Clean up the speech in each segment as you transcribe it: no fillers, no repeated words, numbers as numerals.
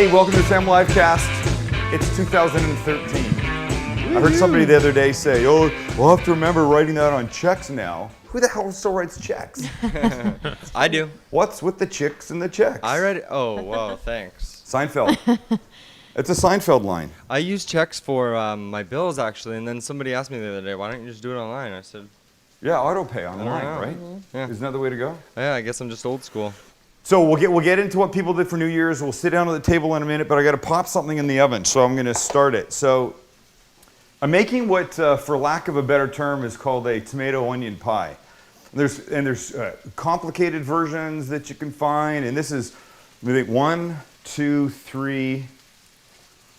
Hey, welcome to the Sam Livecast. It's 2013. I heard somebody the other day say, "Oh, we'll have to remember writing that on checks now." Who the hell still writes checks? I do. What's with the chicks and the checks? I read it. Oh, wow, thanks. Seinfeld. It's a Seinfeld line. I use checks for my bills, actually, and then somebody asked me the other day, why don't you just do it online? I said, Yeah, auto pay online, know. right? Yeah. Isn't that the way to go? yeah, I guess I'm just old school. So we'll get into what people did for New Year's. We'll sit down at the table in a minute, but I got to pop something in the oven, so I'm going to start it. So I'm making what, for lack of a better term, is called a tomato onion pie. There's complicated versions that you can find, and this is, I think, 1, 2, 3,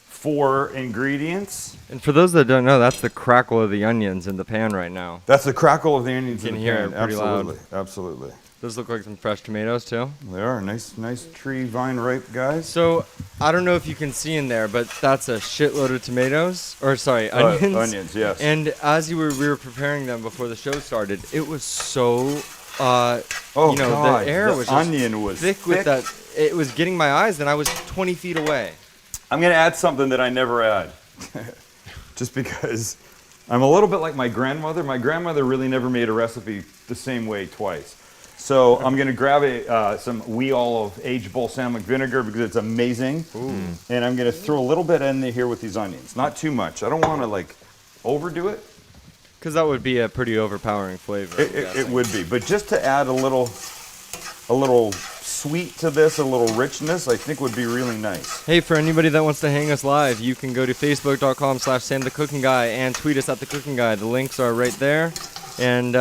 4 ingredients. And for those that don't know, that's the crackle of the onions in the pan right now. That's the crackle of the onions You in can the hear pan. it pretty Absolutely, loud. absolutely. Those look like some fresh tomatoes, too. They are nice tree vine ripe guys. So, I don't know if you can see in there, but that's a shitload of tomatoes. Or, sorry, onions. Onions, yes. And as we were preparing them before the show started, it was so, God, the air the was just onion was thick with that. It was getting my eyes, and I was 20 feet away. I'm going to add something that I never add, just because I'm a little bit like my grandmother. My grandmother really never made a recipe the same way twice. So I'm going to grab some wee olive aged balsamic vinegar because it's amazing. Ooh. And I'm going to throw a little bit in here with these onions. Not too much. I don't want to overdo it. Because that would be a pretty overpowering flavor. It would be. But just to add a little sweet to this, a little richness, I think would be really nice. Hey, for anybody that wants to hang us live, you can go to facebook.com/SamTheCookingGuy and tweet us at The Cooking Guy. The links are right there. And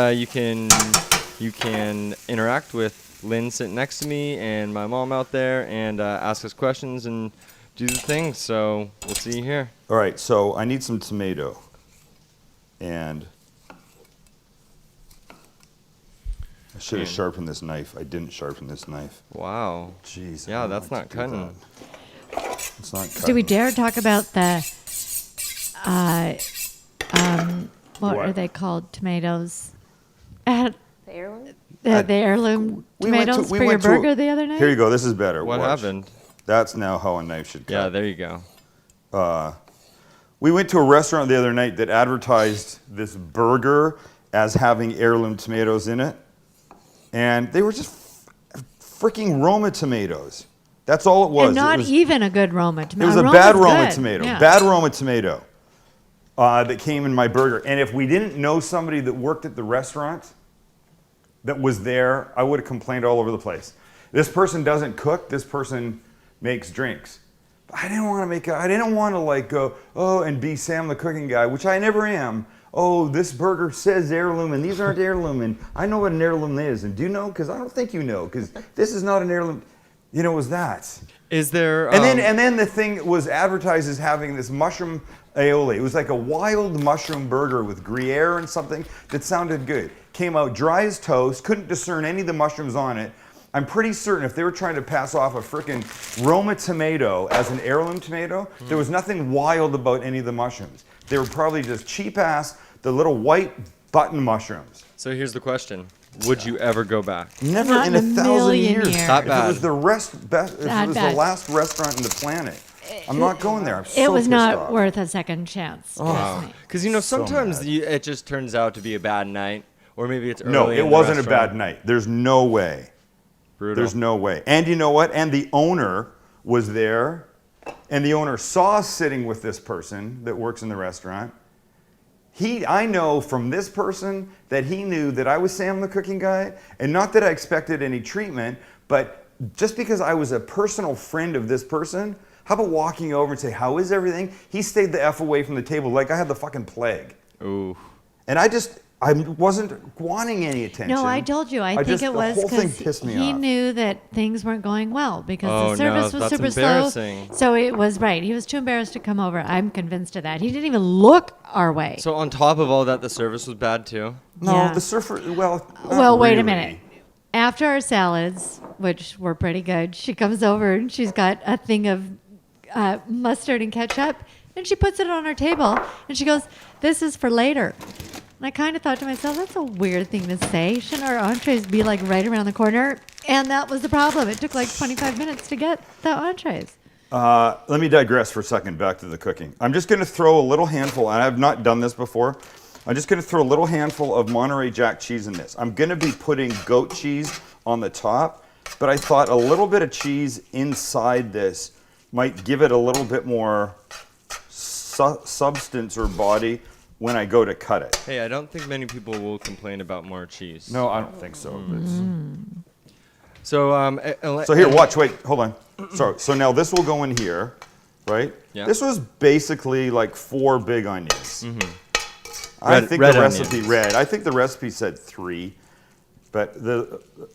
you can interact with Lynn sitting next to me and my mom out there and ask us questions and do the things. So we'll see you here. All right, so I need some tomato. And I should have sharpened this knife. I didn't sharpen this knife. Wow. Jeez. Yeah, that's not cutting. It's not cutting. Do we dare talk about the, what are they called? Tomatoes? The heirloom? The heirloom tomatoes for your burger the other night? Here you go. This is better. What Watch. happened? That's now how a knife should cut. Yeah, there you go. We went to a restaurant the other night that advertised this burger as having heirloom tomatoes in it. And they were just freaking Roma tomatoes. That's all it was. And not it was, even a good Roma tomato. It was a Roma's bad Roma good. tomato. Yeah. Bad Roma tomato that came in my burger. And if we didn't know somebody that worked at the restaurant that was there, I would have complained all over the place. This person doesn't cook. This person makes drinks. But I didn't want to go, oh, and be Sam the Cooking Guy, which I never am. Oh, this burger says heirloom, and these aren't heirloom, and I know what an heirloom is. And do you know? Because I don't think you know, because this is not an heirloom. You know, it was that. Is there... And then the thing was advertised as having this mushroom aioli. It was like a wild mushroom burger with Gruyere and something that sounded good. Came out dry as toast, couldn't discern any of the mushrooms on it. I'm pretty certain if they were trying to pass off a frickin' Roma tomato as an heirloom tomato, there was nothing wild about any of the mushrooms. They were probably just cheap-ass, the little white button mushrooms. So here's the question. Would you ever go back? Never Not in a in a thousand million years. years. That If bad. it was the last restaurant in the planet, I'm not going there. I'm so It was pissed not off. worth a second chance. trust me. Because, sometimes mad. it just turns out to be a bad night. Or maybe it's early No, in it the wasn't a restaurant. bad night. There's no way. Brutal. There's no way. And you know what? And the owner was there, and the owner saw us sitting with this person that works in the restaurant. I know from this person that he knew that I was Sam the Cooking Guy, and not that I expected any treatment, but just because I was a personal friend of this person, how about walking over and say, how is everything? He stayed the F away from the table like I had the fucking plague. Ooh. And I wasn't wanting any attention. No, I told you. I think it was the whole thing because pissed me he off. knew that things weren't going well because Oh, the service no, was that's super embarrassing. slow. So it was right. He was too embarrassed to come over. I'm convinced of that. He didn't even look our way. So on top of all that, the service was bad too? No, Yeah. the surfer, well, not Well, wait really. a minute. After our salads, which were pretty good, she comes over and she's got a thing of mustard and ketchup, and she puts it on our table, and she goes, "This is for later." And I kind of thought to myself, that's a weird thing to say. Shouldn't our entrees be like right around the corner? And that was the problem. It took like 25 minutes to get the entrees. Let me digress for a second back to the cooking. I'm just going to throw a little handful, and I have not done this before. I'm just going to throw a little handful of Monterey Jack cheese in this. I'm going to be putting goat cheese on the top, but I thought a little bit of cheese inside this might give it a little bit more substance or body when I go to cut it. Hey, I don't think many people will complain about more cheese. No, I don't think so. So, So here, watch, wait, hold on. So now this will go in here, right? Yeah. This was basically like 4 big onions. I Red- think red the recipe onions. read. I think the recipe said 3, but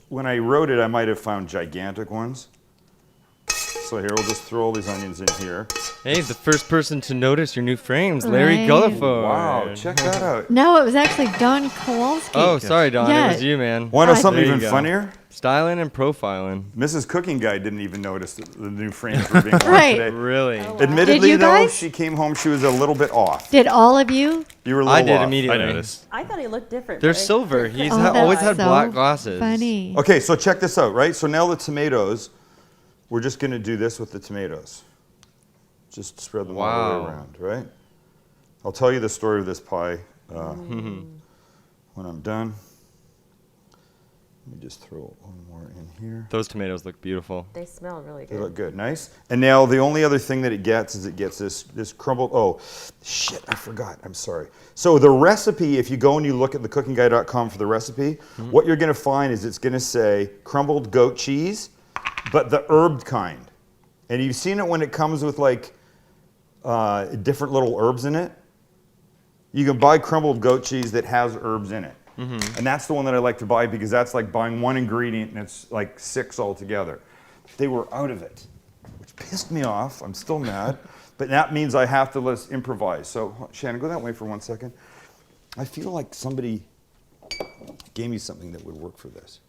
when I wrote it, I might have found gigantic ones. So here, we'll just throw all these onions in here. hey, the first person to notice your new frames, Larry Right. Gulliford. Wow, check that out. No, it was actually Don Kowalski. Oh, sorry, Don. Yeah. It was you, man. Want to know something There you even go. funnier? Styling and profiling. Mrs. Cooking Guy didn't even notice the new frames were being on Right. today. Really? Admittedly, Did you though, guys? she came home, she was a little bit off. Did all of you? You were a little I did off. immediately. I noticed. I thought he looked different. They're Like, silver. He's Oh, always that's had so black glasses. Funny. Okay, so check this out, right? So now the tomatoes, we're just going to do this with the tomatoes. Just spread them all the Wow. way around, right? I'll tell you the story of this pie when I'm done. Let me just throw one more in here. Those tomatoes look beautiful. They smell really They good. look good, nice. And now the only other thing that it gets is it gets this crumbled, oh, shit, I forgot, I'm sorry. So the recipe, if you go and you look at thecookingguy.com for the recipe, what you're gonna find is it's gonna say crumbled goat cheese, but the herbed kind. And you've seen it when it comes with like different little herbs in it. You can buy crumbled goat cheese that has herbs in it. And that's the one that I like to buy because that's like buying one ingredient and it's like 6 altogether. They were out of it, which pissed me off. I'm still mad. But that means I have to let's improvise. So Shannon, go that way for 1 second. I feel like somebody gave me something that would work for this.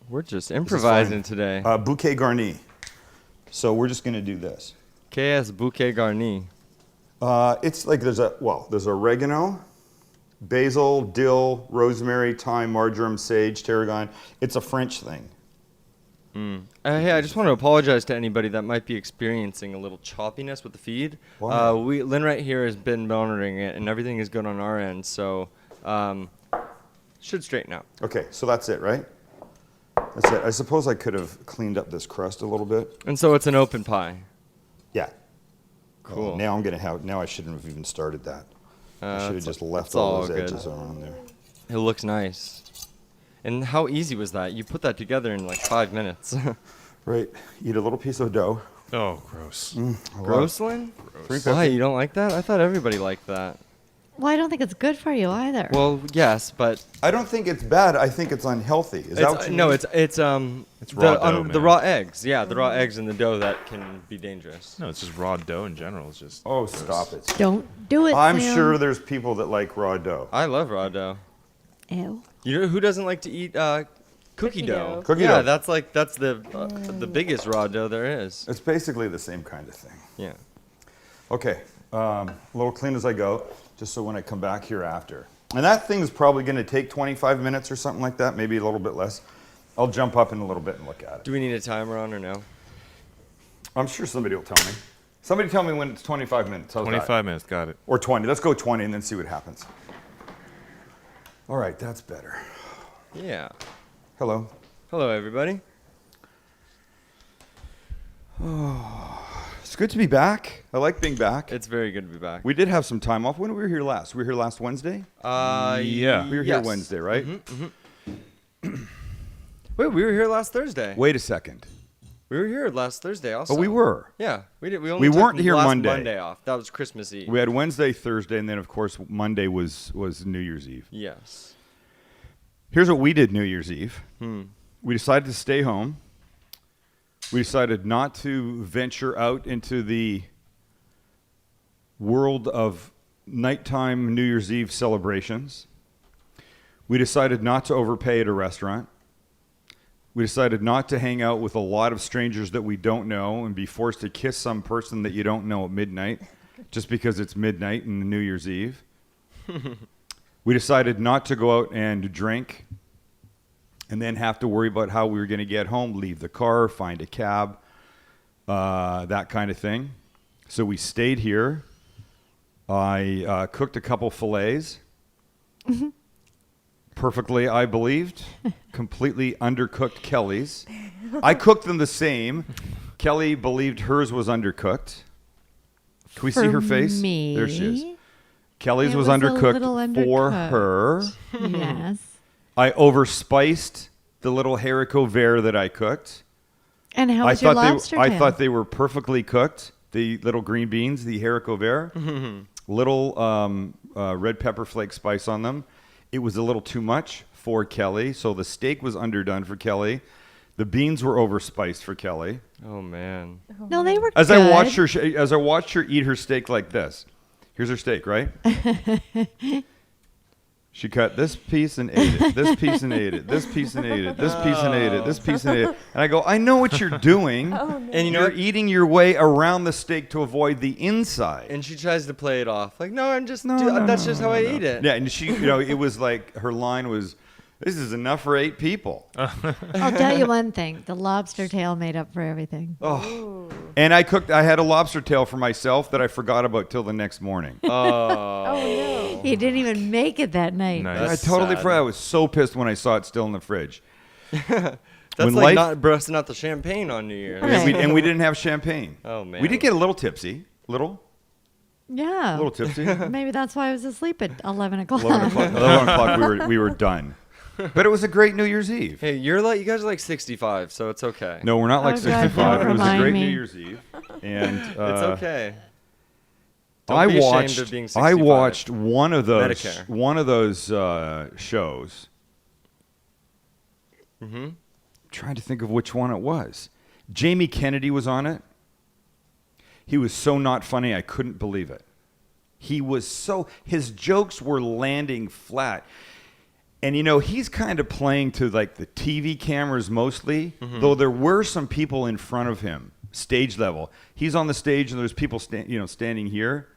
We're just This is improvising fine. today. Bouquet garni. So we're just gonna do this. KS Bouquet Garni. It's like there's oregano, basil, dill, rosemary, thyme, marjoram, sage, tarragon. It's a French thing. Hey, I just want to apologize to anybody that might be experiencing a little choppiness with the feed. Why? Lynn right here has been monitoring it, and everything is good on our end, so should straighten out. Okay, so that's it, right? That's it. I suppose I could have cleaned up this crust a little bit. And so it's an open pie. Yeah. Cool. Now I'm gonna have. Now I shouldn't have even started that. I should have It's- just left it's all all those good. edges around there. It looks nice. And how easy was that? You put that together in like 5 minutes. Right. Eat a little piece of dough. Oh, gross. Gross, Lynn? Gross. Why, you don't like that? I thought everybody liked that. Well, I don't think it's good for you either. Well, yes, but I don't think it's bad. I think it's unhealthy. Is that what you no, mean? it's raw dough, the man. raw eggs. Yeah, the raw eggs in the dough that can be dangerous. No, it's just raw dough in general. It's just. Oh, gross. stop it. Don't do it. I'm Sam. sure there's people that like raw dough. I love raw dough. Ew. You know who doesn't like to eat cookie dough? Cookie yeah, dough. that's the biggest raw dough there is. It's basically the same kind of thing. Yeah. Okay, a little clean as I go, just so when I come back here after. And that thing's probably going to take 25 minutes or something like that, maybe a little bit less. I'll jump up in a little bit and look at it. Do we need a timer on or no? I'm sure somebody will tell me. Somebody tell me when it's 25 minutes. How's that? 25 minutes, got it. Or 20. Let's go 20 and then see what happens. All right, that's better. Yeah. Hello. Hello, everybody. It's good to be back. I like being back. It's very good to be back. We did have some time off. When were we here last? We were here last Wednesday? Yeah. We were here yes. Wednesday, right? Wait, we were here last Thursday. Wait a second. We were here last Thursday also. Oh, we were. Yeah, we did. We only We took weren't here last Monday. off. That was Christmas Eve. We had Wednesday, Thursday, and then of course Monday was New Year's Eve. Yes. Here's what we did New Year's Eve. Hmm. We decided to stay home. We decided not to venture out into the world of nighttime New Year's Eve celebrations. We decided not to overpay at a restaurant. We decided not to hang out with a lot of strangers that we don't know and be forced to kiss some person that you don't know at midnight just because it's midnight and New Year's Eve. We decided not to go out and drink and then have to worry about how we were going to get home, leave the car, find a cab. that kind of thing. So we stayed here. I cooked a couple fillets. Perfectly, I believed. Completely undercooked Kelly's. I cooked them the same. Kelly believed hers was undercooked. Can we see her face? Me, There she is. Kelly's it was was a undercooked little for undercooked. her. Yes. I overspiced the little haricot vert that I cooked. And how was your lobster tail? I thought they were perfectly cooked. The little green beans, the haricot vert, little red pepper flake spice on them. It was a little too much for Kelly, so the steak was underdone for Kelly. The beans were overspiced for Kelly. Oh man. No, they were As good. I watched her eat her steak like this. Here's her steak, right? She cut this piece and ate it. This piece and ate it. This piece and ate it. This piece and ate it. This piece and ate it. And I go, I know what you're doing. And you know You're what? eating your way around the steak to avoid the inside. And she tries to play it off like, no, I'm just that's just how I eat it. Yeah, and she, it was like her line was, "This is enough for 8 people." I'll tell you one thing: the lobster tail made up for everything. And I had a lobster tail for myself that I forgot about till the next morning. Oh He didn't even make it that night. Nice. I That's totally sad. forgot. I was so pissed when I saw it still in the fridge. That's When like life- not busting out the champagne on New Year's. Right. And we didn't have champagne. Oh man. We did get a little tipsy. Little Yeah. tipsy. Maybe that's why I was asleep at 11 o'clock. 11 o'clock we were done. But it was a great New Year's Eve. Hey, you guys are like 65, so it's okay. No, we're not like Oh, God, 65. don't It was a remind great me. New Year's Eve. And It's okay. Don't I be ashamed watched of being I 65. watched one of those Medicare. shows. Mm-hmm. Trying to think of which one it was. Jamie Kennedy was on it. He was so not funny, I couldn't believe it. His jokes were landing flat. And he's kind of playing to like the TV cameras mostly, though there were some people in front of him, stage level. He's on the stage and there's people standing here.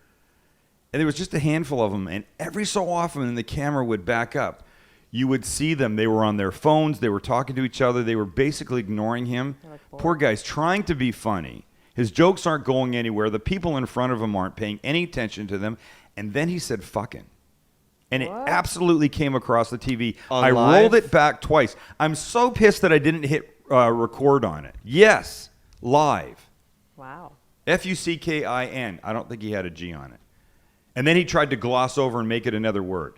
And there was just a handful of them, and every so often when the camera would back up, you would see them. They were on their phones, they were talking to each other, they were basically ignoring him. Poor guy's trying to be funny. His jokes aren't going anywhere. The people in front of him aren't paying any attention to them. And then he said fucking. And it absolutely came across the TV. On I live? rolled it back twice. I'm so pissed that I didn't hit record on it. Yes, live. Wow. Fuckin. I don't think he had a G on it. And then he tried to gloss over and make it another word.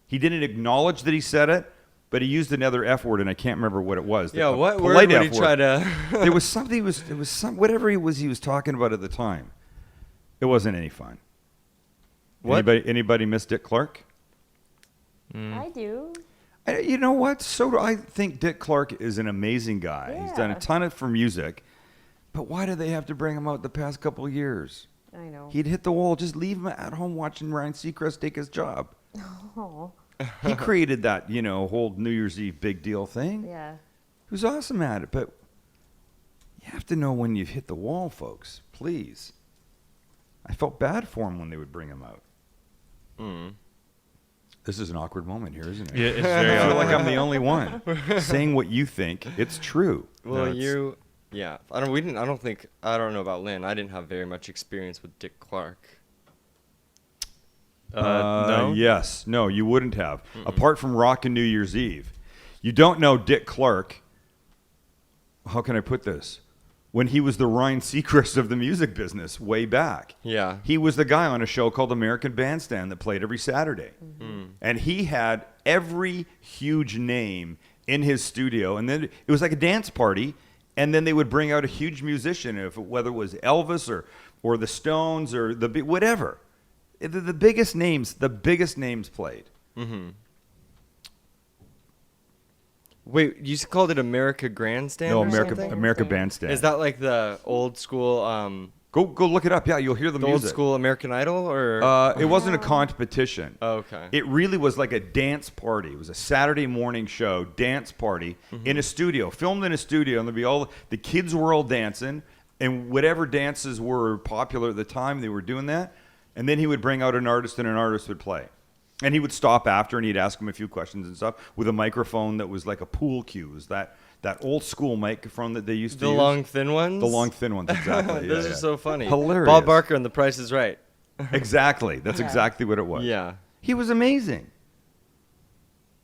He didn't acknowledge that he said it, but he used another F word, and I can't remember what it was. Yeah, A what word polite would he F try word. to? There was something. It was some whatever he was talking about at the time. It wasn't any fun. What? Anybody miss Dick Clark? I do. You know what? So do I. Think Dick Clark is an amazing guy. He's done a Yeah. ton for music, but why did they have to bring him out the past couple of years? I know. He'd hit the wall. Just leave him at home watching Ryan Seacrest take his job. Oh, He created that, whole New Year's Eve big deal thing. yeah. He was awesome at it, but you have to know when you've hit the wall, folks. Please. I felt bad for him when they would bring him out. This is an awkward moment here, isn't it? Yeah, it's very I feel awkward. like I'm the only one saying what you think. It's true. Well, No, it's- yeah. I don't know about Lynn. I didn't have very much experience with Dick Clark. No. Yes. No, you wouldn't have. Apart from Rockin' New Year's Eve. You don't know Dick Clark. How can I put this? When he was the Ryan Seacrest of the music business way back. Yeah. He was the guy on a show called American Bandstand that played every Saturday. And he had every huge name in his studio. And then it was like a dance party. And then they would bring out a huge musician, whether it was Elvis or the Stones or whatever. The biggest names played. Wait, you called it America Grandstand? No, or America something? Bandstand. Is that like the old school, Go look it up. Yeah, you'll hear the old music. school American Idol, or? It wasn't a competition. Oh, okay. It really was like a dance party. It was a Saturday morning show, dance party in a studio, filmed in a studio, and there'd be all the kids were all dancing, and whatever dances were popular at the time, they were doing that. And then he would bring out an artist, and an artist would play. And he would stop after, and he'd ask him a few questions and stuff with a microphone that was like a pool cue. It was that that old school microphone that they used to The use. long, thin ones? The long, thin ones, exactly. This is so funny. Hilarious. Bob Barker and The Price is Right. Exactly. That's Yeah. exactly what it was. Yeah. He was amazing.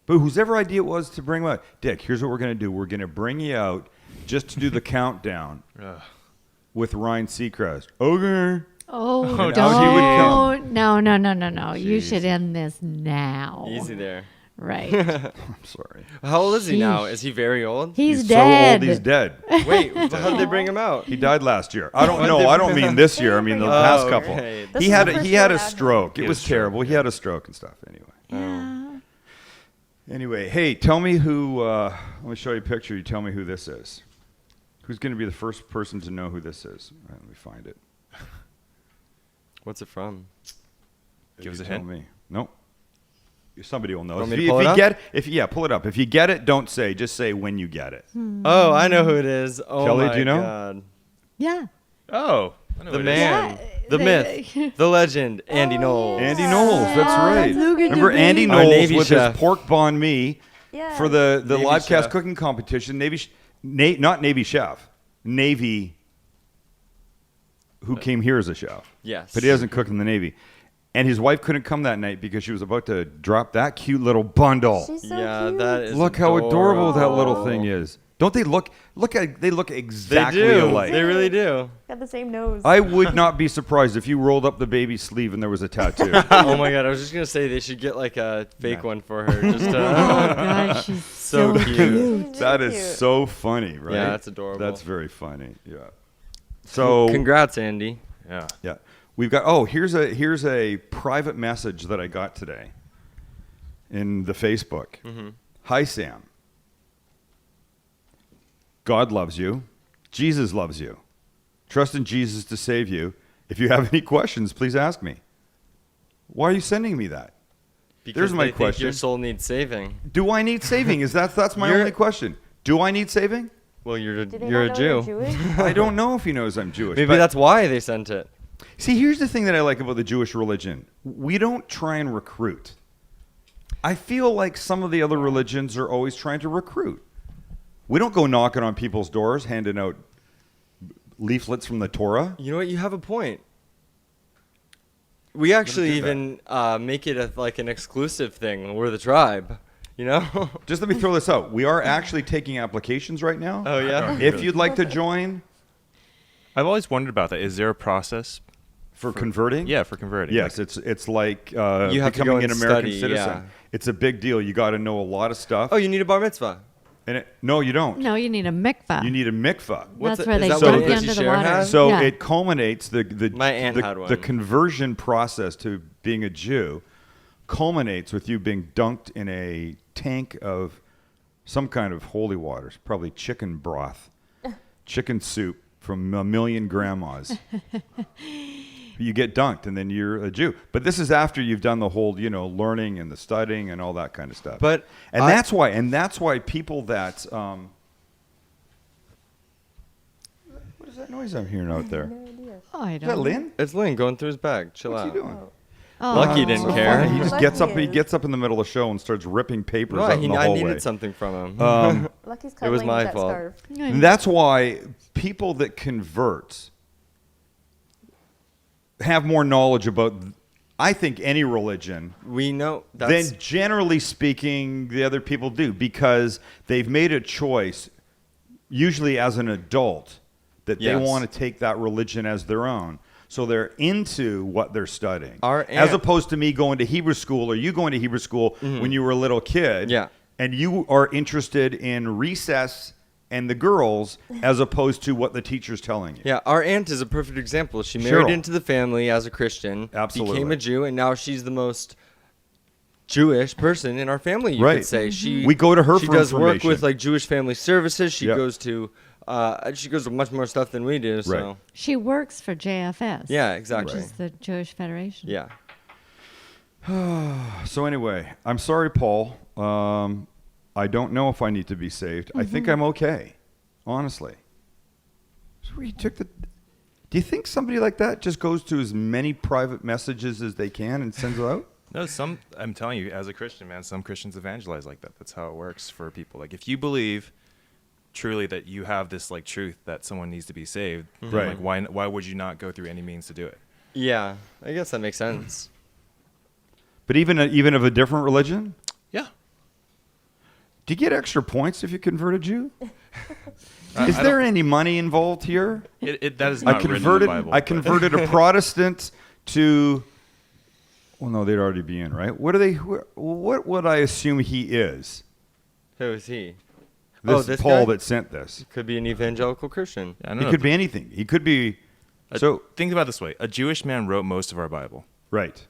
But whosever idea it was to bring him out, Dick, here's what we're going to do. We're going to bring you out just to do the countdown Ugh. with Ryan Seacrest. Okay. Oh, out he would don't. No. You Jeez. should end this now. Easy there. Right. I'm sorry. How old is he now? Sheesh. Is he very old? He's so dead. old, he's dead. Wait, how did they bring him out? He died last year. I don't know. I don't mean this year. I mean the past couple. okay. This He is had the a, first he had a year I've- stroke. He It had a was stroke, terrible. He had a stroke and stuff. Anyway. Yeah. Anyway, hey, tell me who. Let me show you a picture. You tell me who this is. Who's going to be the first person to know who this is? All right, let me find it. What's it from? If Give us you a tell hint. me. Nope. Somebody will know. Want If me to you, pull if it you up? get, if yeah, pull it up. If you get it, don't say. Just say when you get it. Oh, I know who it is. Oh Kelly, my do you know? God. Yeah. Oh, I know The who it is. man, Yeah, the they- myth, the legend, Andy Oh, Knowles. yeah. Andy Knowles. That's right. Look at Remember the Andy baby. Our Knowles Navy with chef. his pork banh mi Yeah. for the Navy live cast chef. cooking competition. Not Navy chef. Navy. Who came here as a chef? Yes. But he doesn't cook in the Navy. And his wife couldn't come that night because she was about to drop that cute little bundle. She's so Yeah, cute. that is. Look how adorable that little adorable. thing is. Don't they look? They look They exactly do. alike. They really do. Got the same nose. I would not be surprised if you rolled up the baby's sleeve and there was a tattoo. Oh my God! I was just gonna say they should get like a fake one for her. Just Oh to, God, she's So so cute. cute. That Really is cute. so funny, right? Yeah, that's adorable. That's very funny. Yeah. So Congrats, Andy. Yeah. yeah, we've got. Oh, here's a private message that I got today in the Facebook. Mm-hmm. Hi, Sam. God loves you. Jesus loves you. Trust in Jesus to save you. If you have any questions, please ask me. Why are you sending me that? Because There's my they think question. your soul needs saving. Do I need saving? That's my You're- only question. Do I need saving? Well, you're Do they you're a not know you're Jew. Jewish? I don't know if he knows I'm Jewish. Maybe but- that's why they sent it. See, here's the thing that I like about the Jewish religion. We don't try and recruit. I feel like some of the other religions are always trying to recruit. We don't go knocking on people's doors, handing out leaflets from the Torah. You know what? You have a point. We actually do that. even make it like an exclusive thing. We're the tribe. You know? Just let me throw this out. We are actually taking applications right now. Oh yeah. If you'd like to join I've always wondered about that. Is there a process? for converting, Yeah, for converting. yes, Like, it's like You have to becoming go an and American study, citizen. yeah. It's a big deal. You got to know a lot of stuff. Oh, you need a bar mitzvah. And no, you don't. No, you need a mikvah. You need a mikvah. What's That's it- where is they that what dunk you Nancy under the Sharon water. has? So Yeah. it culminates the My aunt had one. the conversion process to being a Jew culminates with you being dunked in a tank of some kind of holy waters, probably chicken broth, chicken soup from a million grandmas. You get dunked and then you're a Jew. But this is after you've done the whole, learning and the studying and all that kind of stuff. But and I- that's why people that what is that noise I'm hearing out there? No idea. Oh, I Is that don't. Lynn? It's Lynn going through his bag. Chill What's out. he doing? Oh. Lucky didn't So care. funny. He just Lucky gets up. He is. gets up in the middle of the show and starts ripping papers No, out in the I hallway. needed something from him. Lucky's It cuddling was my with that fault. scarf. And that's why people that convert have more knowledge about, I think, any religion We know that's than generally speaking the other people do, because they've made a choice, usually as an adult, that they Yes. want to take that religion as their own. So they're into what they're studying. Our as aunt- opposed to me going to Hebrew school or you going to Hebrew school when you were a little kid. Yeah. And you are interested in recess and the girls as opposed to what the teacher's telling you. Yeah, our aunt is a perfect example. She Cheryl. married into the family as a Christian, Absolutely. became a Jew, and now she's the most Jewish person in our family. You Right. could say she. We go to her She for does work information. with like Jewish family services. She Yep. goes to. She goes to much more stuff than we do. So Right. She works for JFS. yeah, Which exactly. is the Jewish Federation. Yeah. So anyway, I'm sorry, Paul. I don't know if I need to be saved. I think I'm okay, honestly. So he took the. Do you think somebody like that just goes to as many private messages as they can and sends it out? no, I'm telling you, as a Christian, man, some Christians evangelize like that. That's how it works for people. Like, if you believe truly that you have this like truth that someone needs to be saved, then, Right. like why would you not go through any means to do it? Yeah, I guess that makes sense. But even of a different religion, Yeah. do you get extra points if you convert a Jew? Is I there don't- any money involved here? That is not I written in the converted. Bible. I but- converted a Protestant to. Well, no, they'd already be in, right? What are they? What would I assume he is? Who is he? This Paul that sent this. Could be an evangelical Christian. I don't He know. could be anything. He could be. So Think about it this way: a Jewish man wrote most of our Bible. right.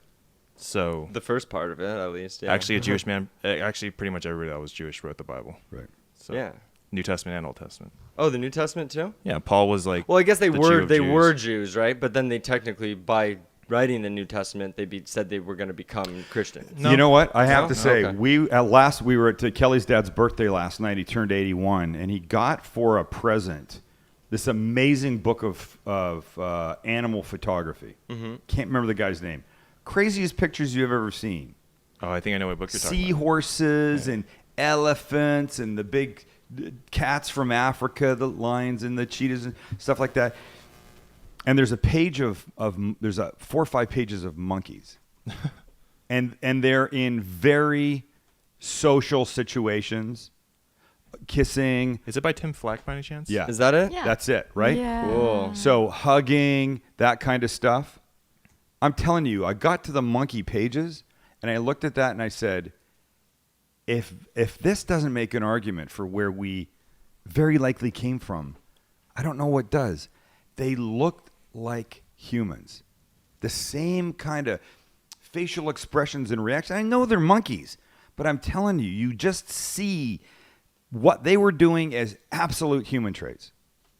So The first part of it, at least. Yeah. actually, a Jewish man, actually, pretty much everybody that was Jewish wrote the Bible. Right. So Yeah. New Testament and Old Testament. Oh, the New Testament too. Yeah, Paul was like. Well, I guess they the Jew were of they Jews. Jews, right? But then they technically, by writing the New Testament, said they were going to become Christians. No. You know what? I have No? to say, Okay. we were at Kelly's dad's birthday last night. He turned 81, and he got for a present this amazing book of animal photography. Mm-hmm. Can't remember the guy's name. Craziest pictures you've ever seen. Oh, I think I know what book you're talking about. Seahorses and elephants and the big cats from Africa, the lions and the cheetahs and stuff like that. And there's a page there's 4 or 5 pages of monkeys, and they're in very social situations, kissing. Is it by Tim Flack by any chance? Yeah, Is that it? Yeah. that's it, right? Yeah. Cool. So hugging, that kind of stuff. I'm telling you, I got to the monkey pages and I looked at that and I said, if this doesn't make an argument for where we very likely came from, I don't know what does. They looked like humans. The same kind of facial expressions and reactions. I know they're monkeys, but I'm telling you, you just see what they were doing as absolute human traits.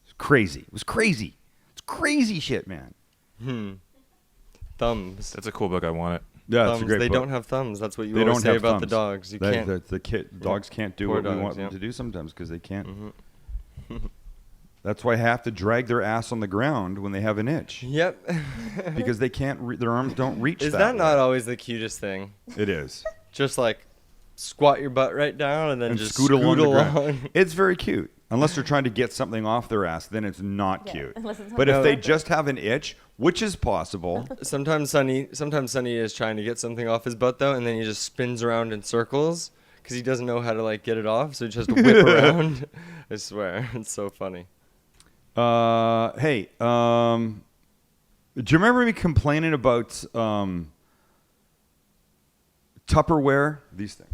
It's crazy. It was crazy. It's crazy shit, man. Thumbs. That's a cool book. I want it. Yeah, thumbs. it's a great They book. don't have thumbs. That's what you They always don't say have about the thumbs. dogs. You That- can't. the dogs can't do Poor what we dogs, want them yeah. to do sometimes because they can't. That's why I have to drag their ass on the ground when they have an itch Yep. because they can't. Their arms don't reach. Is that that not way. always the cutest thing? It is. Just like squat your butt right down and then And just scoot along the ground. along. It's very cute. Unless they're trying to get something off their ass, then it's not Yeah, cute. unless it's But on if they purpose. just have an itch, which is possible, Sometimes Sonny is trying to get something off his butt though, and then he just spins around in circles because he doesn't know how to like get it off, so he just has to whip around. I swear, it's so funny. hey, do you remember me complaining about Tupperware? These things.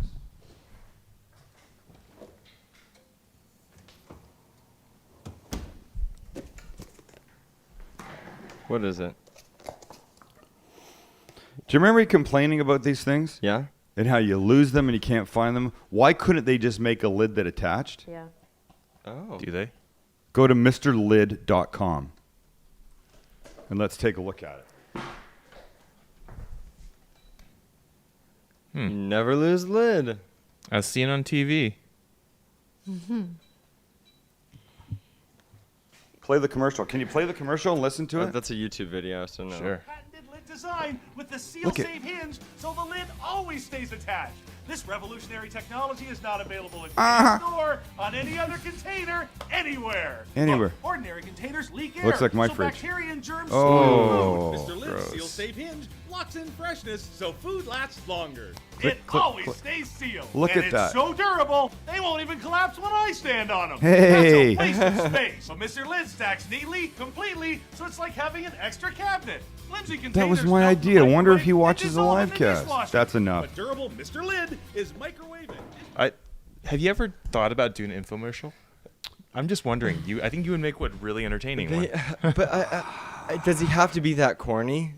What is it? Do you remember me complaining about these things? Yeah. And how you lose them and you can't find them? Why couldn't they just make a lid that attached? Yeah. Oh. Do they? Go to mrlid.com and let's take a look at it. You never lose lid. As seen on TV. Play the commercial. Can you play the commercial and listen to it? That's a YouTube video, so no. Sure. Patented lid design with the Look at- seal-safe hinge so the lid always stays attached. This revolutionary technology is not available in Uh-huh. any store, on any other container, anywhere. Anywhere. Look, ordinary containers leak air. Looks like my so fridge. bacteria and germs Oh, Mr. Lid's gross. seal-safe hinge locks in freshness so food lasts longer. Click, it click, always click. stays sealed. Look and at it's that. so durable, they won't even collapse when I stand on them. Hey. That's a waste of space. So Mr. Lid stacks neatly, completely, so it's like having an extra cabinet. Flimsy That was containers my melt in idea. I wonder if microwave he and watches the dissolve in live cast. dishwasher. That's enough. But durable Mr. Lid is microwaving. Have you ever thought about doing an infomercial? I'm just wondering. I think you would make one really entertaining one. But does he have to be that corny?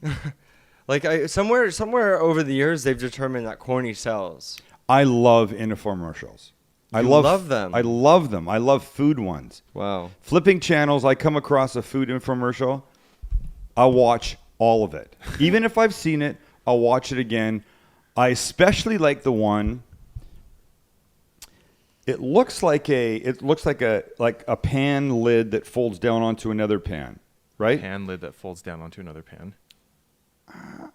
Like somewhere over the years, they've determined that corny sells. I love infomercials. I You love love them. I love them. I love food ones. Wow. Flipping channels, I come across a food infomercial, I'll watch all of it. Even if I've seen it, I'll watch it again. I especially like the one. It looks like a pan lid that folds down onto another pan, right? Pan lid that folds down onto another pan.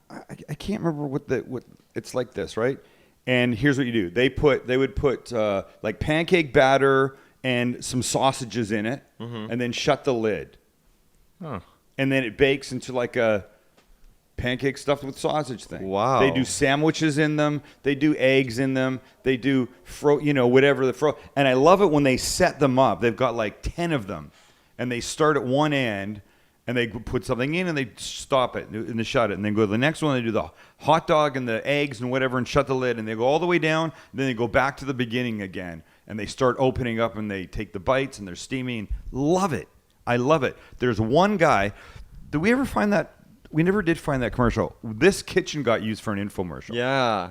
I can't remember what it's like this, right? And here's what you do: they would put like pancake batter and some sausages in it, and then shut the lid. Oh. And then it bakes into like a pancake stuffed with sausage thing. Wow. They do sandwiches in them. They do eggs in them. They do whatever and I love it when they set them up. They've got like 10 of them, and they start at one end, and they put something in, and they stop it and they shut it, and then go to the next one. They do the hot dog and the eggs and whatever, and shut the lid, and they go all the way down. And then they go back to the beginning again, and they start opening up, and they take the bites, and they're steaming. Love it. I love it. There's one guy. Did we ever find that? We never did find that commercial. This kitchen got used for an infomercial. Yeah.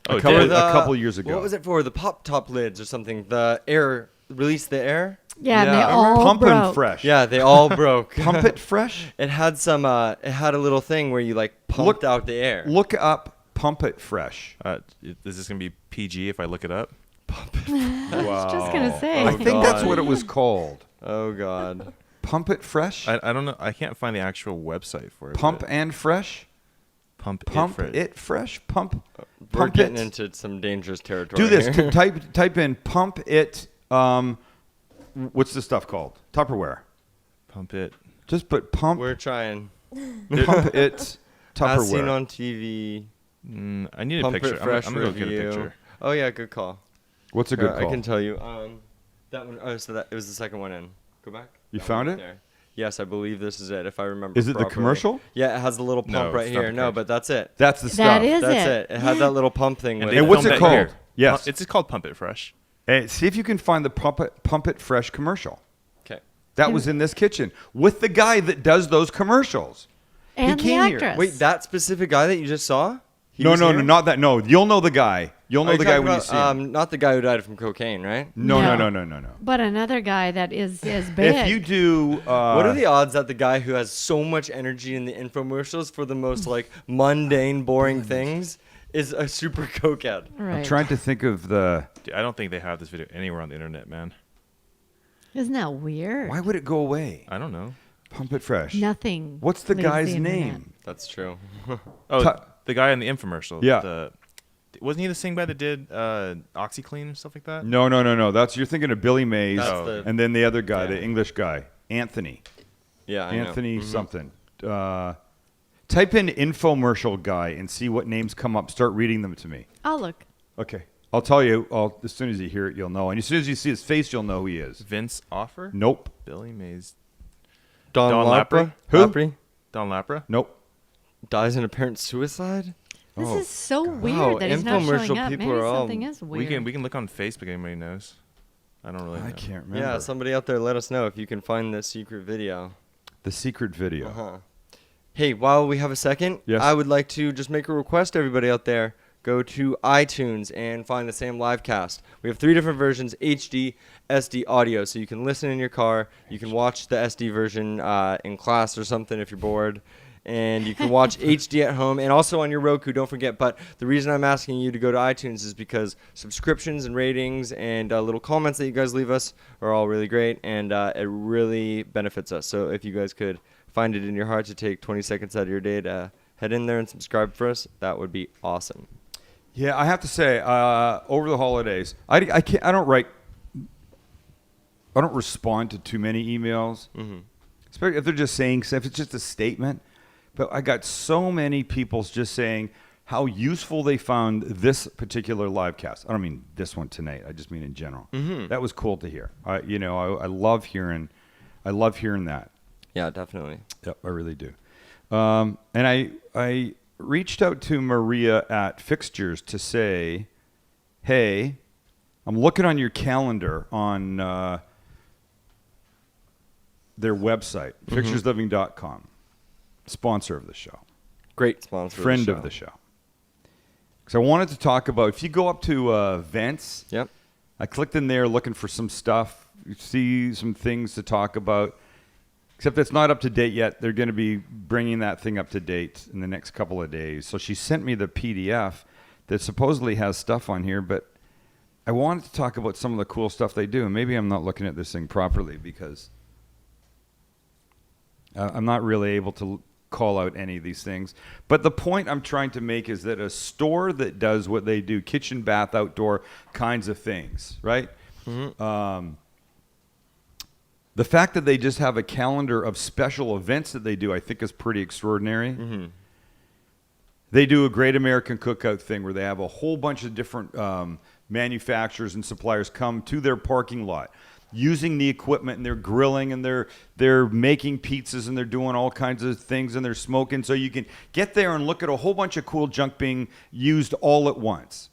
A couple years ago. What was it for? The pop top lids or something? The air, release the air? Yeah, and they Yeah. all Pumpin' broke. Fresh. Yeah, they all broke. Pump It Fresh? It had some, it had a little thing where you like pumped out the air. Look up Pump It Fresh. Is this going to be PG if I look it up? I was just going to say. I think that's God. what it was called. Oh, God. Pump It Fresh? I don't know. I can't find the actual website for it. Pump but and Fresh? Pump Pump It. It Fresh? Pump We're getting it. into some dangerous territory. Do this. here. Type in Pump It. What's the stuff called? Tupperware. Pump It. Just put Pump We're trying. It As seen Tupperware. on TV. I need a Pump picture. It Fresh I'm going to go get a review. picture. Oh, yeah, good call. What's a Here, good call? I can tell you. That one. Oh, so that it was the second one in. Go back. You That found one it? there. Yes, I believe this is it. If I remember. Is it the properly. commercial? Yeah, it has the little pump No, right it's not here. the No, commercial. but that's it. That's the stuff. That is That's it. it. It had that little pump thing with they it. And what's filmed it that called? here. Yes. It's called Pump It Fresh. See if you can find the Pump It Fresh commercial. Okay. That was in this kitchen with the guy that does those commercials. And the came here. actress. Wait, that specific guy that you just saw? He No, was no, here? no, not that. No, you'll know the guy. You'll know Are the you guy talking when you about, see him. Not the guy who died from cocaine, right? No. No. But another guy that is big. If you do, What are the odds that the guy who has so much energy in the infomercials for the most like mundane, boring things is a super cokehead? Right. I'm trying to think of the. Dude, I don't think they have this video anywhere on the internet, man. Isn't that weird? Why would it go away? I don't know. Pump It Fresh. Nothing. What's the leaves guy's internet. name? That's true. Oh, Tu- the guy in the infomercial. Yeah. Wasn't he the same guy that did OxyClean and stuff like that? No. That's you're thinking of Billy Mays, That's the- and then the other guy, Yeah. the English guy, Anthony. Yeah, I know. Anthony something. Type in infomercial guy and see what names come up. Start reading them to me. I'll look. Okay. I'll tell you. As soon as you hear it, you'll know. And as soon as you see his face, you'll know who he is. Vince Offer? Nope. Billy Mays. Don Don Lapra? Lapra? Who? Lapri? Don Lapra? Nope. Dies in apparent suicide? This Oh, is so Wow, weird that he's not infomercial showing up. people Maybe are all- something is weird. We can look on Facebook. Anybody knows? I don't really know. I can't remember. Yeah, somebody out there let us know if you can find this secret video. The secret video. Uh-huh. Hey, while we have a second, Yes. I would like to just make a request to everybody out there. Go to iTunes and find the same live cast. We have 3 different versions, HD, SD, audio. So you can listen in your car. You can watch the SD version in class or something if you're bored. And you can watch HD at home and also on your Roku, don't forget. But the reason I'm asking you to go to iTunes is because subscriptions and ratings and little comments that you guys leave us are all really great. And it really benefits us. So if you guys could find it in your heart to take 20 seconds out of your day to head in there and subscribe for us, that would be awesome. Yeah, I have to say, over the holidays, I don't respond to too many emails, especially if they're just saying stuff. If it's just a statement. But I got so many people just saying how useful they found this particular live cast. I don't mean this one tonight. I just mean in general. That was cool to hear. I love hearing that. Yeah, definitely. Yep, I really do. And I reached out to Maria at Fixtures to say, hey, I'm looking on your calendar on their website, fixturesliving.com, sponsor of the show, Great sponsor. friend of the show. Because I wanted to talk about, if you go up to events, Yep. I clicked in there looking for some stuff, you see some things to talk about. Except it's not up to date yet. They're going to be bringing that thing up to date in the next couple of days. So she sent me the PDF that supposedly has stuff on here, but I wanted to talk about some of the cool stuff they do. And maybe I'm not looking at this thing properly because I'm not really able to call out any of these things. But the point I'm trying to make is that a store that does what they do, kitchen, bath, outdoor kinds of things, right? The fact that they just have a calendar of special events that they do, I think, is pretty extraordinary. Mm-hmm. They do a Great American Cookout thing where they have a whole bunch of different manufacturers and suppliers come to their parking lot using the equipment, and they're grilling, and they're making pizzas, and they're doing all kinds of things, and they're smoking. So you can get there and look at a whole bunch of cool junk being used all at once.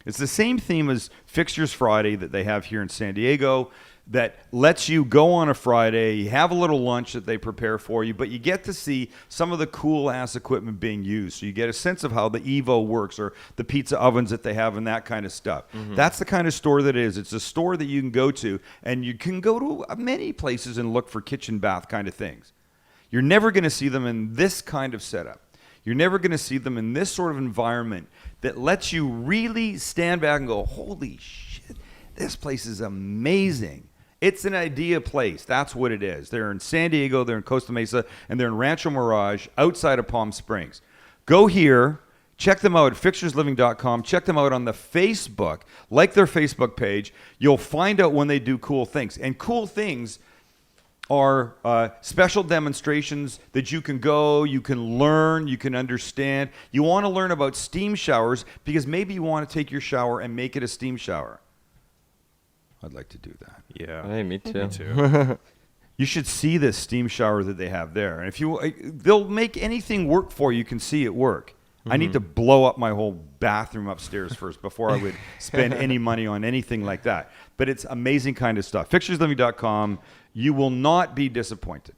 It's the same theme as Fixtures Friday that they have here in San Diego, that lets you go on a Friday, you have a little lunch that they prepare for you, but you get to see some of the cool-ass equipment being used. So you get a sense of how the Evo works, or the pizza ovens that they have, and that kind of stuff. Mm-hmm. That's the kind of store that it is. It's a store that you can go to, and you can go to many places and look for kitchen bath kind of things. You're never going to see them in this kind of setup. You're never going to see them in this sort of environment that lets you really stand back and go, holy shit, this place is amazing. It's an idea place. That's what it is. They're in San Diego, they're in Costa Mesa, and they're in Rancho Mirage outside of Palm Springs. Go here, check them out at fixturesliving.com. Check them out on the Facebook. Like their Facebook page. You'll find out when they do cool things. And cool things are special demonstrations that you can go, you can learn, you can understand. You want to learn about steam showers because maybe you want to take your shower and make it a steam shower. I'd like to do that. Yeah. Hey, me too. Me too. You should see this steam shower that they have there. And if they'll make anything work for you. You can see it work. I need to blow up my whole bathroom upstairs first before I would spend any money on anything like that. But it's amazing kind of stuff. Fixturesliving.com. You will not be disappointed.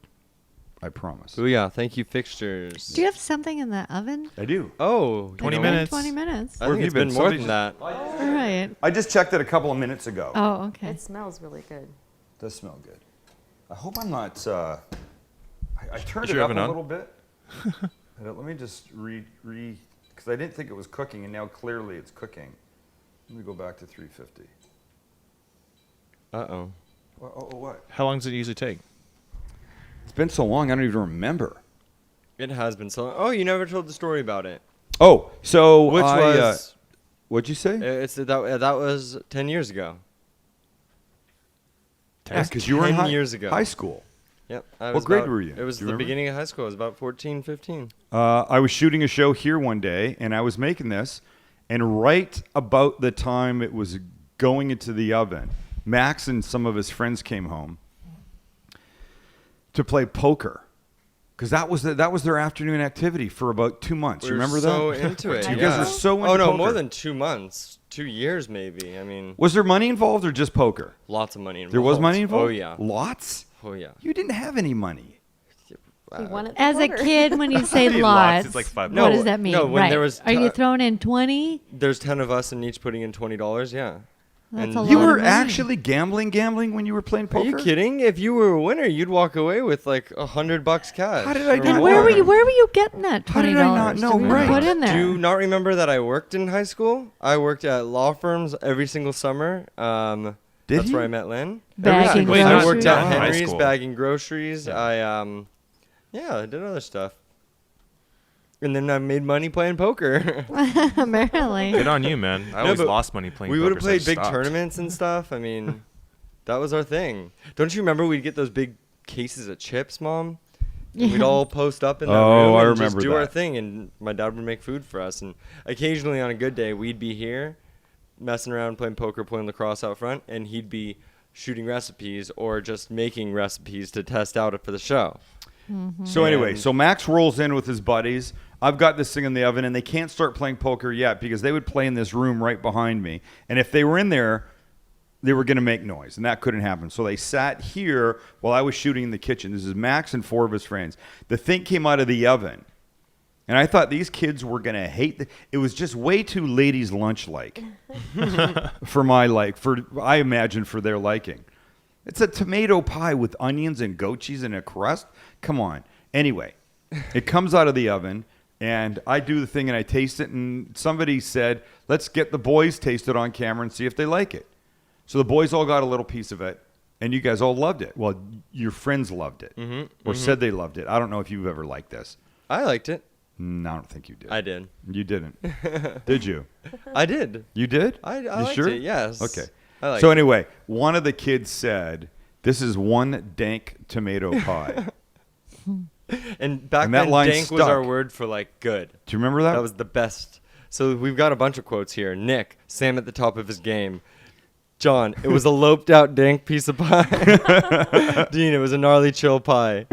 I promise. Oh yeah, thank you, Fixtures. Do you have something in the oven? I do. Oh, 20 you know, minutes. 20 minutes. I Where think have it's you been? been more Somebody than that. All right. I just checked it a couple of minutes ago. Oh, okay. It smells really good. It does smell good. I hope I'm not. I turned Is it your up oven a on? little bit. Let me just because I didn't think it was cooking, and now clearly it's cooking. Let me go back to 350. Uh-oh. What? How long does it usually take? It's been so long, I don't even remember. It has been so long. Oh, you never told the story about it. Oh, so Which was... what'd you say? It's that was 10 years ago. Yeah, because you were in 10 years ago. high school. Yep. What grade were you? It was Do you the remember? beginning of high school. It was about 14, 15. I was shooting a show here one day, and I was making this, and right about the time it was going into the oven, Max and some of his friends came home to play poker, because that was their afternoon activity for about 2 months. You remember so that? into it. You yeah. guys were so into Oh no, poker. more than 2 months. 2 years maybe. I mean, Was there money involved or just poker? lots of money involved. There was money involved? Oh yeah. Lots? Oh yeah. You didn't have any money. He won it. As a kid, when you say Lots, lots, it's like $5. what does that mean? no, when right. there was Are you ti- throwing in 20? There's 10 of us and each putting in $20. Yeah. That's And a lot You of were money. actually gambling when you were playing Are poker? you kidding? If you were a winner, you'd walk away with like $100 cash. How did I do And that? where were you getting that $20? How did I not know? to be Right. put in there? Do you not remember that I worked in high school? I worked at law firms every single summer. Did That's you? where I met Lynn. Bagging Wait, I no, worked groceries? at in high Henry's school. bagging groceries. I I did other stuff. And then I made money playing poker. Apparently. Good on you, man. I always but lost money playing we poker. would have so I played big stopped. tournaments and stuff. I mean, that was our thing. Don't you remember we'd get those big cases of chips, Mom? And we'd all post up in that room I and remember just do our that. thing, and my dad would make food for us. And occasionally on a good day, we'd be here messing around, playing poker, playing lacrosse out front, and he'd be shooting recipes or just making recipes to test out for the show. So anyway, And- so Max rolls in with his buddies. I've got this thing in the oven, and they can't start playing poker yet because they would play in this room right behind me. And if they were in there, they were going to make noise, and that couldn't happen. So they sat here while I was shooting in the kitchen. This is Max and 4 of his friends. The thing came out of the oven, and I thought these kids were going to hate it was just way too ladies' lunch-like for my I imagine for their liking. It's a tomato pie with onions and goat cheese and a crust. Come on. Anyway, it comes out of the oven, and I do the thing, and I taste it, and somebody said, let's get the boys taste it on camera and see if they like it. So the boys all got a little piece of it, and you guys all loved it. Well, your friends loved it, or said they loved it. I don't know if you've ever liked this. I liked it. No, I don't think you did. I did. You didn't. Did you? I did. You did? I You liked sure? it, yes. Okay. I liked So it. anyway, one of the kids said This is one dank tomato pie. And back And that then, line dank was our stuck. word for like good. Do you remember that? That was the best. So we've got a bunch of quotes here. Nick, Sam at the top of his game. John, it was a loped out dank piece of pie. Dean, it was a gnarly chill pie.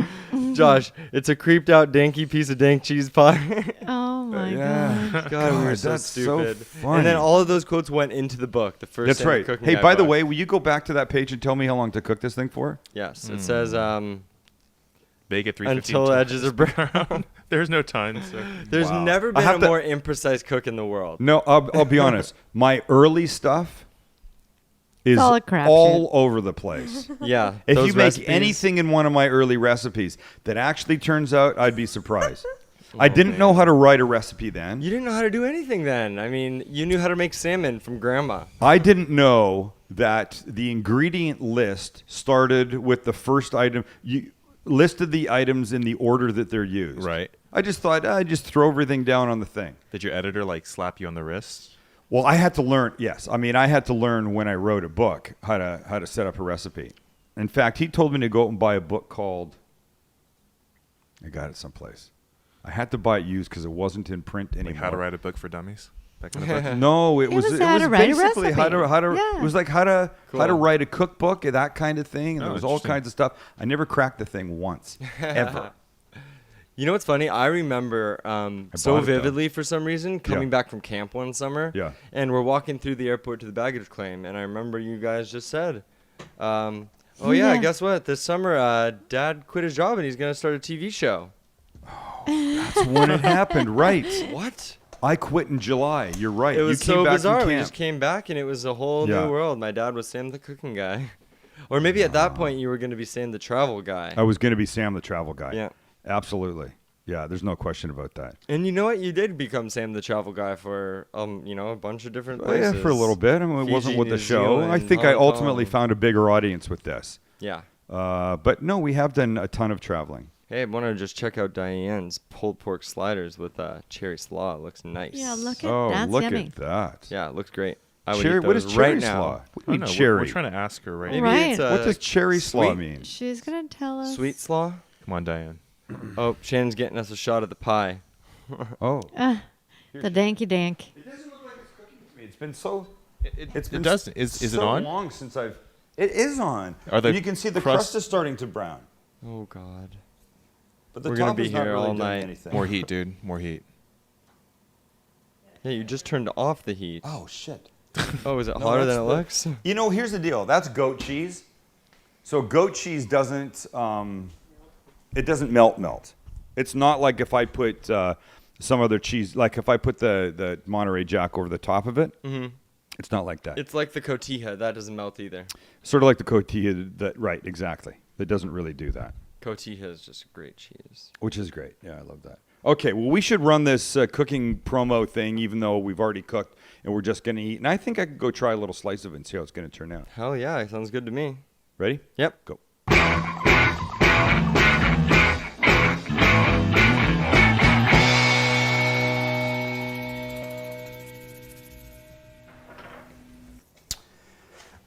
Josh, it's a creeped out danky piece of dank cheese pie. Oh my yeah. god. God, we were so that's so stupid. funny. And then all of those quotes went into the book. The first That's Sam the right. Cooking Hey, Guy by the book. way, will you go back to that page and tell me how long to cook this thing for? Yes, it says Bake at 350 until edges are brown. There's no time, sir. There's Wow. never I been a have to- more imprecise cook in the world. No, I'll be honest. My early stuff is all a crapshoot. all over the place. Yeah. If those you make recipes- anything in one of my early recipes that actually turns out, I'd be surprised. I didn't know how to write a recipe then. You didn't know how to do anything then. I mean, you knew how to make salmon from grandma. I didn't know that the ingredient list started with the first item. You listed the items in the order that they're used. Right. I just thought, I just throw everything down on the thing. Did your editor like slap you on the wrist? Well, I had to learn. Yes, I mean, I had to learn when I wrote a book how to set up a recipe. In fact, he told me to go out and buy a book called. I got it someplace. I had to buy it used because it wasn't in print anymore. Like how to write a book for dummies? Back in the book? No, it was how to write a basically how recipe. to Yeah. it was like how to Cool. write a cookbook and that kind of thing. And Oh, there was all interesting. kinds of stuff. I never cracked the thing once, ever. You know what's funny? I remember so bought it, though. vividly for some reason coming back from camp one summer. Yeah. And we're walking through the airport to the baggage claim, and I remember you guys just said, "Oh yeah, Yeah. guess what? This summer, Dad quit his job and he's gonna start a TV show." That's when it happened, right? What? I quit in July. You're right. It was you came so back bizarre. From We camp. just came back, and it was a whole Yeah. new world. My dad was Sam the Cooking Guy, or maybe at that point you were going to be Sam the Travel Guy. I was going to be Sam the Travel Guy. Yeah. Absolutely. Yeah, there's no question about that. And you know what? You did become Sam the Travel Guy for a bunch of different Oh, places. yeah, for a little bit. I mean, it wasn't Fiji, with the New show. I Zealand, think I Hong ultimately Kong. found a bigger audience with this. Yeah. But no, we have done a ton of traveling. Hey, I want to just check out Diane's pulled pork sliders with cherry slaw. It looks nice. Yeah, look at Oh, that's look yummy. at that. Yeah, it looks great. I would Cherry, eat what is those cherry right slaw? now. What do I you don't mean know. cherry? We're trying to ask her right Maybe now. Right. it's What does cherry slaw sweet- mean? She's gonna tell us. Sweet slaw? Come on, Diane. Oh, Shannon's getting us a shot of the pie. Oh. The danky dank. It doesn't look like it's cooking to me. It's been so. It been doesn't. Is it so on? long since I've. It is on. Are the And you can see the crust is starting to brown. Oh, God. But the We're gonna top be is not here really all doing night. anything. More heat, dude. More heat. Yeah, you just turned off the heat. Oh shit. Oh, is it No, hotter that's than it the- looks? You know, here's the deal. That's goat cheese. So goat cheese doesn't. It doesn't melt. It's not like if I put some other cheese, like if I put the Monterey Jack over the top of it. Mm-hmm. It's not like that. It's like the cotija. That doesn't melt either. Sort of like the cotija. Right, exactly. That doesn't really do that. Cotija is just a great cheese. Which is great. Yeah, I love that. Okay, well, we should run this cooking promo thing, even though we've already cooked and we're just going to eat. And I think I could go try a little slice of it and see how it's going to turn out. Hell yeah, sounds good to me. Ready? Yep. Go.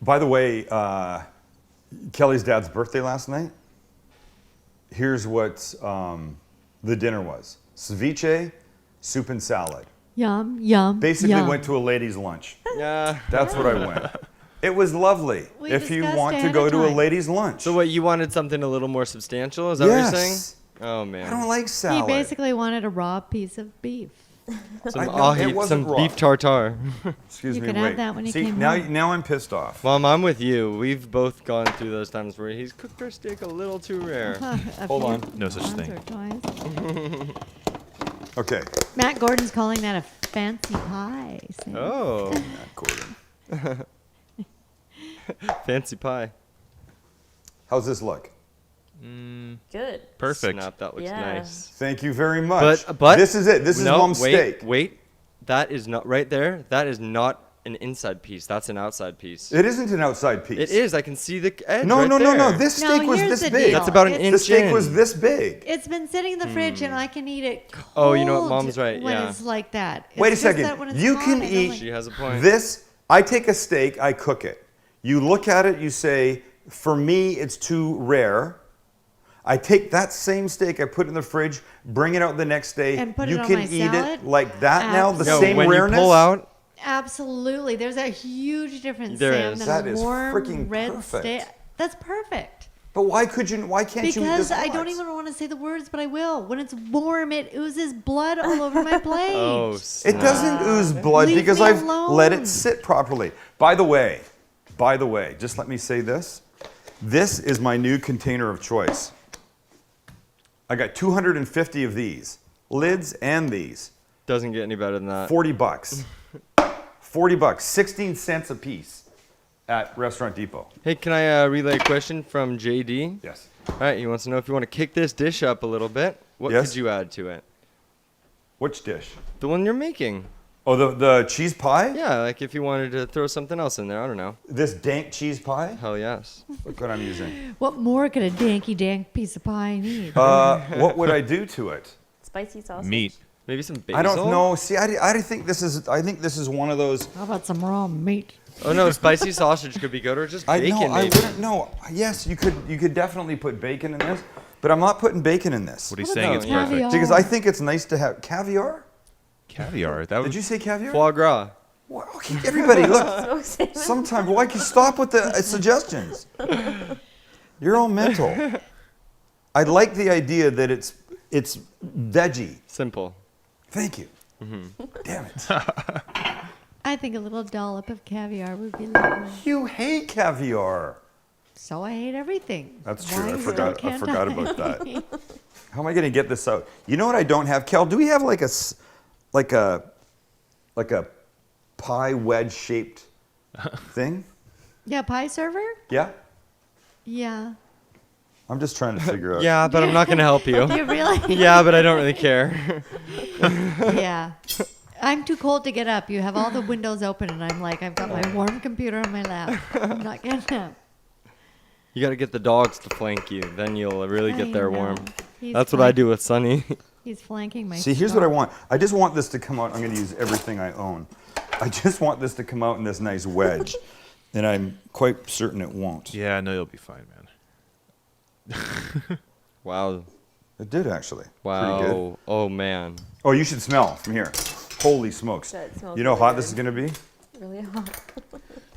By the way, Kelly's dad's birthday last night. Here's what the dinner was. Ceviche, soup and salad. Yum, yum. Basically yum. went to a ladies' lunch. Yeah. That's what I went. It was lovely. We if you discussed want to ahead go of to a time. ladies' lunch. So what, you wanted something a little more substantial? Is that what you're saying? Yes. Oh, man. I don't like He salad. basically wanted a raw piece of beef. Some know, it ahi, wasn't some raw. beef tartare. Excuse You me, could wait. have that when you See, came now, home. now I'm pissed off. Mom, I'm with you. We've both gone through those times where he's cooked our steak a little too rare. Hold on. No such Once thing. or twice. Okay. Matt Gordon's calling that a fancy pie. Sam. Oh, Matt Gordon. fancy pie. How's this look? Good. Perfect. Snap, that looks Yeah. nice. Thank you very much. But this is it. This is no, mom's wait, steak. Wait, that is not right there. That is not an inside piece. That's an outside piece. It isn't an outside piece. It is. I can see the edge. No, right no, no, no. there. This No, steak was here's this the big. deal. That's about an It's- inch The steak in. was this big. It's been sitting in the fridge and I can eat it cold. Oh, you know what? Mom's right, When yeah. it's like that. It's Wait a just that second. when it's You hot, can I don't eat like- She has a point. this. I take a steak, I cook it. You look at it, you say, For me, it's too rare. I take that same steak, I put it in the fridge, bring it out the next day. And put you it on can my eat salad? it like that now, the No, same when rareness. you pull out, Absolutely. There's a huge difference, There Sam, is. than That a is warm freaking red perfect. steak. That's perfect. But why can't you eat this Because I don't hot? even want to say the words, but I will. When it's warm, it oozes blood all over my plate. oh, It snap. doesn't ooze blood Leave because me I've let it alone. sit properly. By the way, just let me say this. This is my new container of choice. I got 250 of these, lids and these. Doesn't get any better than that. $40. $40, 16 cents a piece at Restaurant Depot. Hey, can I relay a question from JD? Yes. All right, he wants to know if you want to kick this dish up a little bit. What Yes. could you add to it? Which dish? The one you're making. Oh, the cheese pie? Yeah, like if you wanted to throw something else in there. I don't know. This dank cheese pie? Hell yes. Look what I'm using. What more could a dank piece of pie need? What would I do to it? Spicy sausage. Meat. Maybe some basil? I don't know. See, I think this is one of those. How about some raw meat? Oh no, spicy sausage could be good, or just I bacon know. I maybe. wouldn't know. Yes, you could definitely put bacon in this, but I'm not putting bacon in this What he's What saying about it's caviar? perfect. because I think it's nice to have caviar. Caviar. That would Did you say caviar? Foie gras. Well, okay, everybody, look. Smoked salmon. Sometimes why can you stop with the suggestions? You're all mental. I like the idea that it's veggie. Simple. Thank you. Damn it. I think a little dollop of caviar would be lovely. You hate caviar. So I hate everything. That's Why true. I still forgot can't about that. How am I going to get this out? You know what I don't have, Kel? Do we have like a pie wedge shaped thing? Yeah, pie server? Yeah. Yeah. I'm just trying to figure out. Yeah, but I'm not going to help you. You really? Yeah, but I don't really care. Yeah. I'm too cold to get up. You have all the windows open, and I'm like, I've got my warm computer on my lap. I'm not getting up. You got to get the dogs to flank you. Then you'll really I get there know. warm. He's That's what I do with Sunny. He's flanking my See, here's what I stove. want. I just want this to come out. I'm going to use everything I own. I just want this to come out in this nice wedge, and I'm quite certain it won't. Yeah, no, you'll be fine, man. Wow. It did actually. Pretty good. Wow. Oh, man. Oh, you should smell from here. Holy smokes. That smells You know how really hot this is good. going to be? Really hot.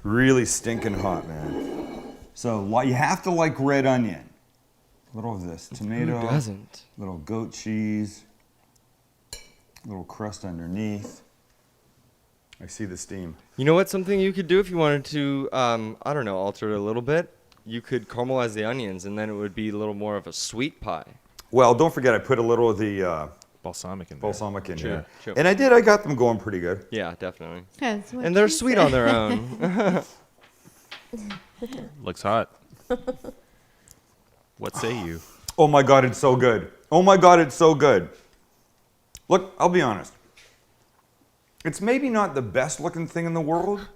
Really stinking hot, man. So you have to like red onion. A little of this tomato. Who doesn't? Little goat cheese. Little crust underneath. I see the steam. You know what? Something you could do if you wanted to, I don't know, alter it a little bit. You could caramelize the onions, and then it would be a little more of a sweet pie. Well, don't forget I put a little of the Balsamic in there. balsamic in Sure, here. sure. And I got them going pretty good. Yeah, definitely. That's what And they're she sweet said. on their own. Looks hot. What say you? Oh my God, it's so good. Oh my God, it's so good. Look, I'll be honest. It's maybe not the best looking thing in the world.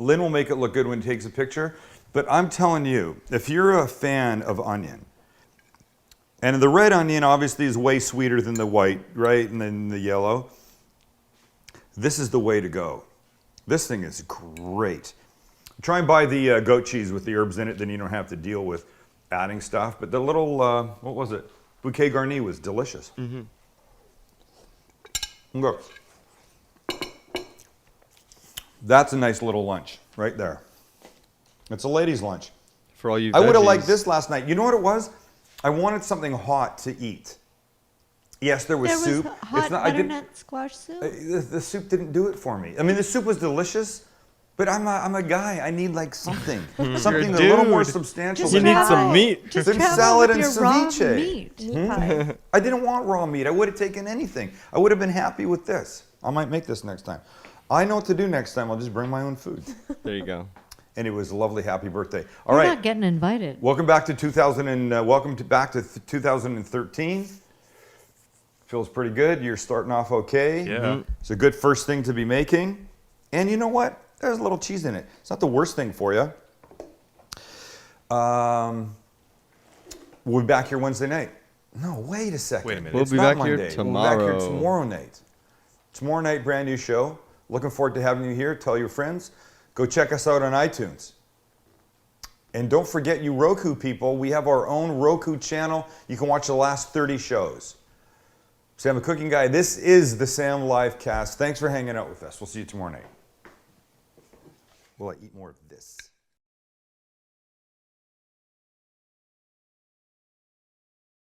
Lynn will make it look good when he takes a picture. But I'm telling you, if you're a fan of onion, and the red onion obviously is way sweeter than the white, right? And then the yellow. This is the way to go. This thing is great. Try and buy the goat cheese with the herbs in it, then you don't have to deal with adding stuff. But the little, what was it? Bouquet garni was delicious. Mm-hmm. Look. That's a nice little lunch right there. It's a ladies' lunch. For all you I would have liked veggies. this last night. You know what it was? I wanted something hot to eat. Yes, there was There soup. was hot I didn't- butternut squash soup. the soup didn't do it for me. I mean, the soup was delicious, but I'm a guy. I need like something, something a little more dude. substantial. Just You than need some travel- meat. Just Some travel salad with and your raw ceviche. meat. Meat pie. I didn't want raw meat. I would have taken anything. I would have been happy with this. I might make this next time. I know what to do next time. I'll just bring my own food. There you go. And it was a lovely, happy birthday. All You're right. not getting invited. Welcome back to 2013. Feels pretty good. You're starting off okay. Yeah. It's a good first thing to be making. And you know what? There's a little cheese in it. It's not the worst thing for you. We'll be back here Wednesday night. No, wait a second. Wait a minute. We'll It's be not back here Monday. We'll be back here tomorrow. tomorrow night. Tomorrow night, brand new show. Looking forward to having you here. Tell your friends. Go check us out on iTunes. And don't forget, you Roku people, we have our own Roku channel. You can watch the last 30 shows. Sam the Cooking Guy, this is the Sam Live Cast. Thanks for hanging out with us. We'll see you tomorrow night. Will I eat more of this?